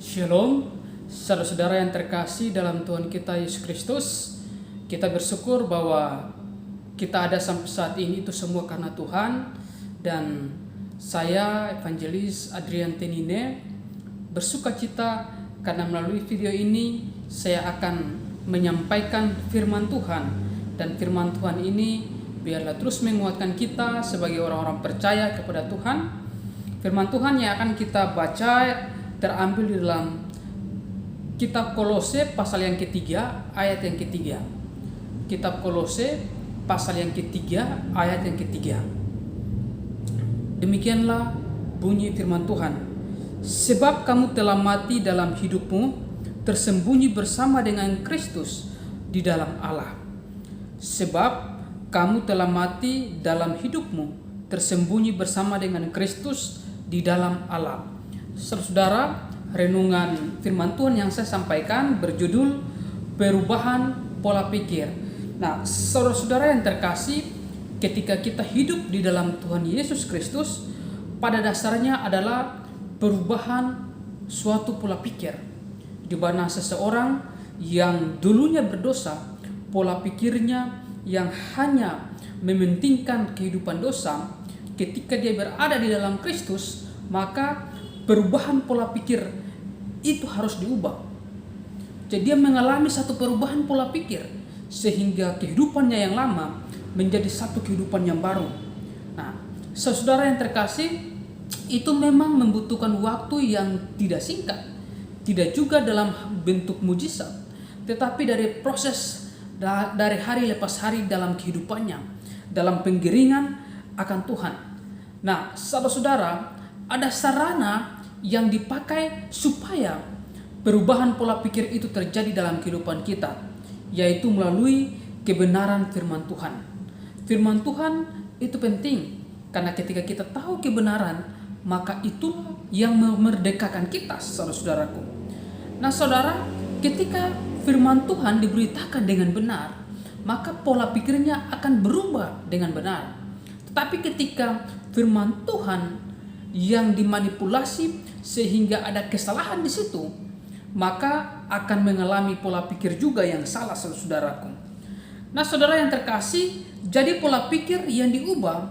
Shalom, saudara-saudara yang terkasih dalam Tuhan kita Yesus Kristus. Kita bersyukur bahwa kita ada sampai saat ini itu semua karena Tuhan. Dan saya, Evangelis Adrian Tenine, bersuka cita karena melalui video ini saya akan menyampaikan firman Tuhan. Dan firman Tuhan ini biarlah terus menguatkan kita sebagai orang-orang percaya kepada Tuhan. Firman Tuhan yang akan kita baca terambil di dalam kitab Kolose pasal yang ketiga ayat yang ketiga. Kitab Kolose pasal yang ketiga ayat yang ketiga. Demikianlah bunyi firman Tuhan. Sebab kamu telah mati dalam hidupmu, tersembunyi bersama dengan Kristus di dalam Allah. Sebab kamu telah mati dalam hidupmu, tersembunyi bersama dengan Kristus di dalam Allah. Saudara, renungan firman Tuhan yang saya sampaikan berjudul perubahan pola pikir. Nah, saudara-saudara yang terkasih, ketika kita hidup di dalam Tuhan Yesus Kristus, pada dasarnya adalah perubahan suatu pola pikir, di mana seseorang yang dulunya berdosa, pola pikirnya yang hanya mementingkan kehidupan dosa, ketika dia berada di dalam Kristus, maka perubahan pola pikir itu harus diubah. Jadi dia mengalami satu perubahan pola pikir sehingga kehidupannya yang lama menjadi satu kehidupan yang baru. Nah, saudara yang terkasih, itu memang membutuhkan waktu yang tidak singkat, tidak juga dalam bentuk mujizat, tetapi dari proses dari hari lepas hari dalam kehidupannya, dalam penggiringan akan Tuhan. Nah, saudara-saudara, ada sarana yang dipakai supaya perubahan pola pikir itu terjadi dalam kehidupan kita, yaitu melalui kebenaran firman Tuhan. Firman Tuhan itu penting karena ketika kita tahu kebenaran, maka itu yang memerdekakan kita, saudara-saudaraku. Nah, saudara, ketika firman Tuhan diberitakan dengan benar, maka pola pikirnya akan berubah dengan benar. Tetapi ketika firman Tuhan yang dimanipulasi sehingga ada kesalahan di situ, maka akan mengalami pola pikir juga yang salah, saudaraku. Nah, saudara yang terkasih, jadi pola pikir yang diubah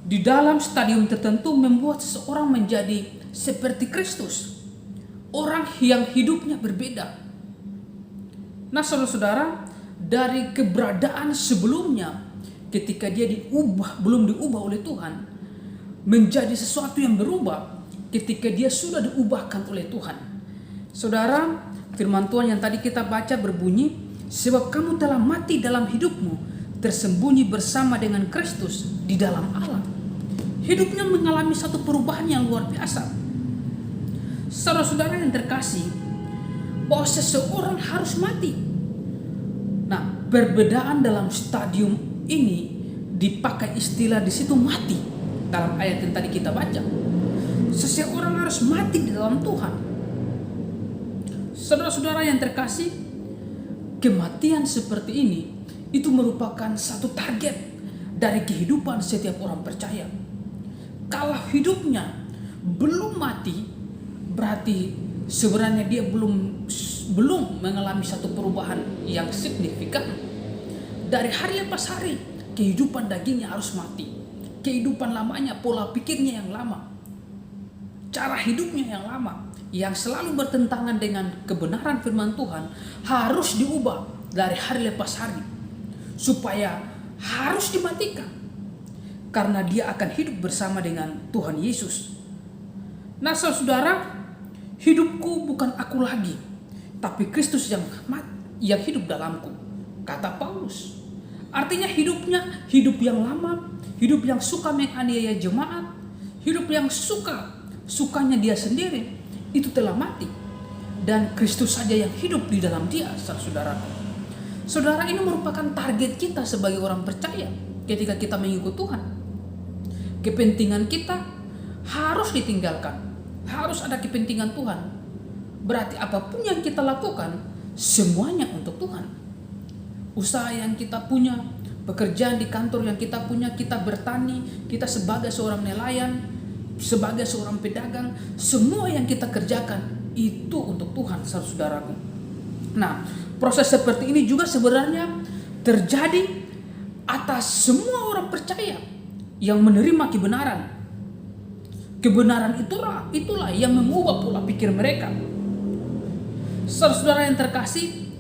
di dalam stadium tertentu membuat seseorang menjadi seperti Kristus, orang yang hidupnya berbeda. Nah, saudara-saudara, dari keberadaan sebelumnya ketika dia belum diubah oleh Tuhan, menjadi sesuatu yang berubah ketika dia sudah diubahkan oleh Tuhan. Saudara, firman Tuhan yang tadi kita baca berbunyi, sebab kamu telah mati dalam hidupmu, tersembunyi bersama dengan Kristus di dalam Allah. Hidupnya mengalami satu perubahan yang luar biasa. Saudara-saudara yang terkasih, bahwa seseorang harus mati. Nah, perbedaan dalam stadium ini dipakai istilah di situ mati. Dalam ayat yang tadi kita baca, seseorang harus mati di dalam Tuhan. Saudara-saudara yang terkasih, kematian seperti ini itu merupakan satu target dari kehidupan setiap orang percaya. Kalau hidupnya belum mati, berarti sebenarnya dia belum mengalami satu perubahan yang signifikan. Dari hari lepas hari, kehidupan dagingnya harus mati. Kehidupan lamanya, pola pikirnya yang lama, cara hidupnya yang lama, yang selalu bertentangan dengan kebenaran firman Tuhan harus diubah dari hari lepas hari, supaya harus dimatikan karena dia akan hidup bersama dengan Tuhan Yesus. Nah, saudara, hidupku bukan aku lagi, tapi Kristus yang hidup dalamku, kata Paulus. Artinya hidupnya hidup yang lama, hidup yang suka menganiaya jemaat, hidup yang sukanya dia sendiri, itu telah mati. Dan Kristus saja yang hidup di dalam dia, saudara. Saudara, ini merupakan target kita sebagai orang percaya ketika kita mengikut Tuhan. Kepentingan kita harus ditinggalkan, harus ada kepentingan Tuhan. Berarti apapun yang kita lakukan, semuanya untuk Tuhan. Usaha yang kita punya, pekerjaan di kantor yang kita punya, kita bertani, kita sebagai seorang nelayan, sebagai seorang pedagang, semua yang kita kerjakan itu untuk Tuhan, saudaraku. Nah, proses seperti ini juga sebenarnya terjadi atas semua orang percaya yang menerima kebenaran. Kebenaran itulah yang mengubah pola pikir mereka. Saudara yang terkasih,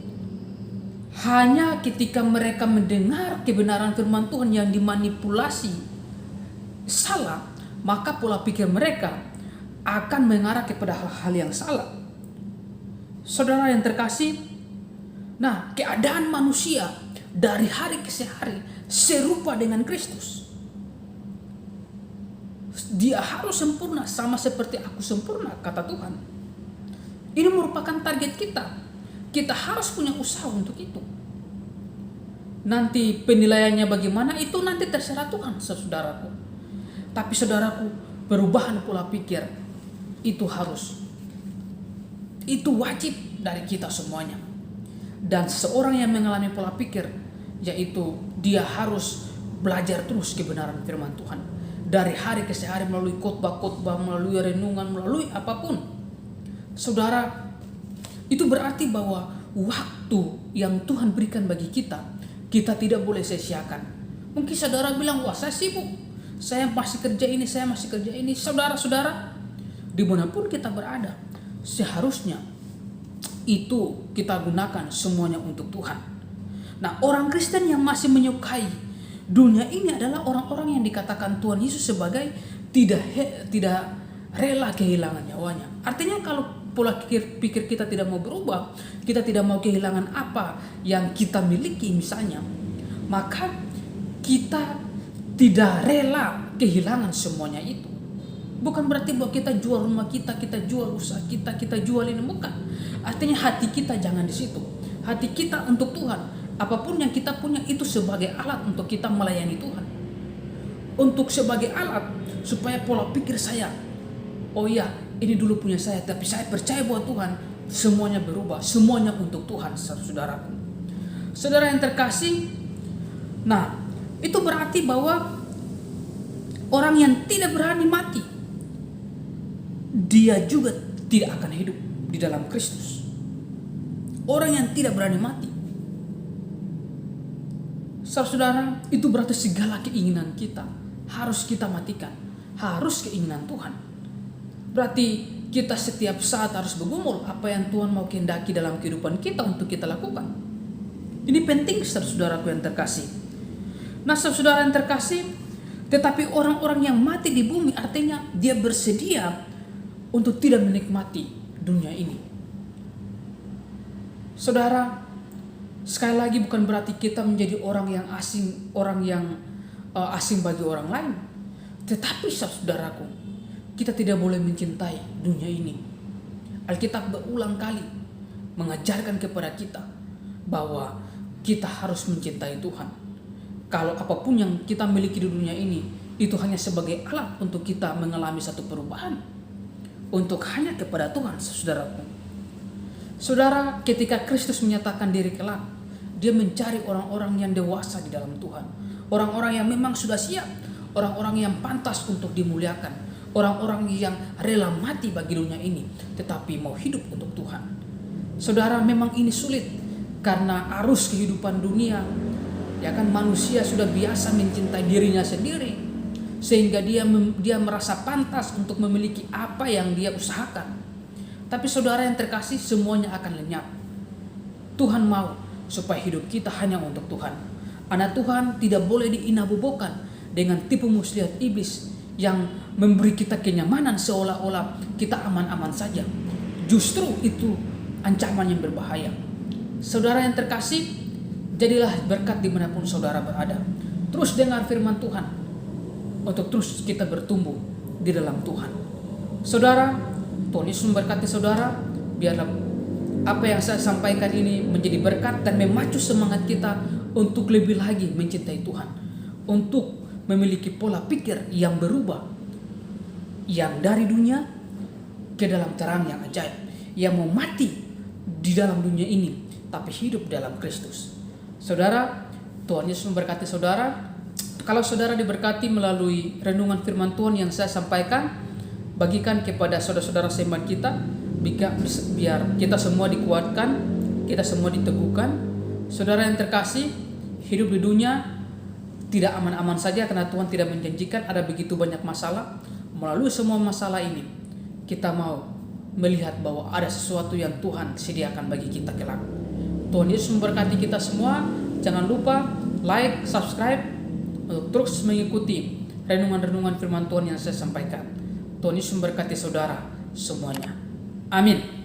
hanya ketika mereka mendengar kebenaran firman Tuhan yang dimanipulasi salah, maka pola pikir mereka akan mengarah kepada hal-hal yang salah. Saudara yang terkasih, nah, keadaan manusia dari hari ke hari serupa dengan Kristus. Dia harus sempurna sama seperti aku sempurna, kata Tuhan. Ini merupakan target kita. Kita harus punya usaha untuk itu. Nanti penilaiannya bagaimana itu nanti terserah Tuhan, saudaraku. Tapi saudaraku, perubahan pola pikir itu harus, itu wajib dari kita semuanya. Dan seorang yang mengalami pola pikir, yaitu dia harus belajar terus kebenaran firman Tuhan. Dari hari ke hari melalui khotbah-khotbah, melalui renungan, melalui apapun. Saudara, itu berarti bahwa waktu yang Tuhan berikan bagi kita, kita tidak boleh sia-siakan. Mungkin saudara bilang, wah saya sibuk, saya masih kerja ini, saya masih kerja ini. Saudara-saudara, dimanapun kita berada, seharusnya itu kita gunakan semuanya untuk Tuhan. Nah, orang Kristen yang masih menyukai dunia ini adalah orang-orang yang dikatakan Tuhan Yesus sebagai tidak rela kehilangan nyawanya. Artinya kalau pola pikir kita tidak mau berubah, kita tidak mau kehilangan apa yang kita miliki misalnya, maka kita tidak rela kehilangan semuanya itu. Bukan berarti bahwa kita jual rumah kita jual usaha kita jual ini, bukan. Artinya hati kita jangan di situ. Hati kita untuk Tuhan. Apapun yang kita punya itu sebagai alat untuk kita melayani Tuhan. Untuk sebagai alat supaya pola pikir saya, oh iya, ini dulu punya saya, tapi saya percaya bahwa Tuhan semuanya berubah, semuanya untuk Tuhan, saudaraku. Saudara yang terkasih, nah, itu berarti bahwa orang yang tidak berani mati, dia juga tidak akan hidup di dalam Kristus. Orang yang tidak berani mati, saudara, itu berarti segala keinginan kita harus kita matikan, harus keinginan Tuhan. Berarti kita setiap saat harus bergumul apa yang Tuhan mau kehendaki dalam kehidupan kita untuk kita lakukan. Ini penting, saudaraku yang terkasih. Nah, saudara yang terkasih, tetapi orang-orang yang mati di bumi artinya dia bersedia untuk tidak menikmati dunia ini. Saudara, sekali lagi bukan berarti kita menjadi orang yang asing bagi orang lain. Tetapi saudaraku, kita tidak boleh mencintai dunia ini. Alkitab berulang kali mengajarkan kepada kita bahwa kita harus mencintai Tuhan. Kalau apapun yang kita miliki di dunia ini, itu hanya sebagai alat untuk kita mengalami satu perubahan. Untuk hanya kepada Tuhan, saudaraku. Saudara, ketika Kristus menyatakan diri kelak, dia mencari orang-orang yang dewasa di dalam Tuhan. Orang-orang yang memang sudah siap. Orang-orang yang pantas untuk dimuliakan. Orang-orang yang rela mati bagi dunia ini, tetapi mau hidup untuk Tuhan. Saudara, memang ini sulit karena arus kehidupan dunia. Ya kan, manusia sudah biasa mencintai dirinya sendiri, sehingga dia merasa pantas untuk memiliki apa yang dia usahakan. Tapi saudara yang terkasih, semuanya akan lenyap. Tuhan mau supaya hidup kita hanya untuk Tuhan. Anak Tuhan tidak boleh diinabobokan dengan tipu muslihat iblis yang memberi kita kenyamanan seolah-olah kita aman-aman saja. Justru itu ancaman yang berbahaya. Saudara yang terkasih, jadilah berkat dimanapun saudara berada. Terus dengar firman Tuhan untuk terus kita bertumbuh di dalam Tuhan. Saudara, Tuhan Yesus memberkati saudara. Biarlah apa yang saya sampaikan ini menjadi berkat dan memacu semangat kita untuk lebih lagi mencintai Tuhan, untuk memiliki pola pikir yang berubah, yang dari dunia ke dalam terang yang ajaib, yang mau mati di dalam dunia ini tapi hidup dalam Kristus. Saudara, Tuhan Yesus memberkati saudara. Kalau saudara diberkati melalui renungan firman Tuhan yang saya sampaikan, bagikan kepada saudara-saudara seiman kita, biar kita semua dikuatkan, kita semua diteguhkan. Saudara yang terkasih, hidup di dunia tidak aman-aman saja karena Tuhan tidak menjanjikan ada begitu banyak masalah. Melalui semua masalah ini, kita mau melihat bahwa ada sesuatu yang Tuhan sediakan bagi kita kelak. Tuhan Yesus memberkati kita semua. Jangan lupa like, subscribe untuk terus mengikuti renungan-renungan firman Tuhan yang saya sampaikan. Tuhan Yesus memberkati saudara semuanya. Amin.